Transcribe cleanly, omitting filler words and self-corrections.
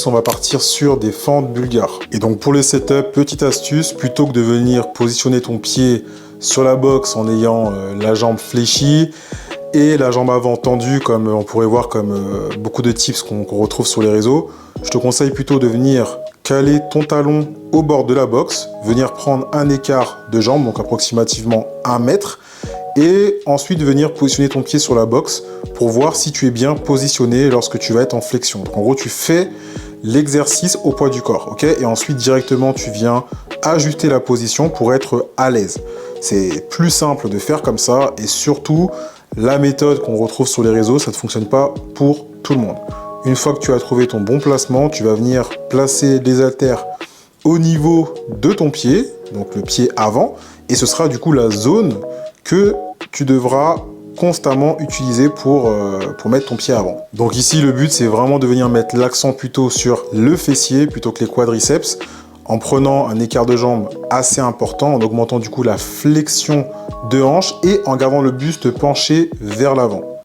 box, on va partir sur des fentes bulgares. Et donc pour le setup, petite astuce, plutôt que de venir positionner ton pied sur la box en ayant la jambe fléchie et la jambe avant tendue, comme on pourrait voir comme beaucoup de tips qu'on retrouve sur les réseaux, je te conseille plutôt de venir caler ton talon au bord de la box, venir prendre un écart de jambe, donc approximativement 1 mètre, et ensuite venir positionner ton pied sur la box pour voir si tu es bien positionné lorsque tu vas être en flexion. Donc en gros, tu fais l'exercice au poids du corps, ok? Et ensuite, directement, tu viens ajuster la position pour être à l'aise. C'est plus simple de faire comme ça, et surtout, la méthode qu'on retrouve sur les réseaux, ça ne fonctionne pas pour tout le monde. Une fois que tu as trouvé ton bon placement, tu vas venir placer les haltères au niveau de ton pied, donc le pied avant, et ce sera du coup la zone que tu devras constamment utiliser pour mettre ton pied avant. Donc ici, le but, c'est vraiment de venir mettre l'accent plutôt sur le fessier plutôt que les quadriceps, en prenant un écart de jambe assez important, en augmentant du coup la flexion de hanche et en gardant le buste penché vers l'avant.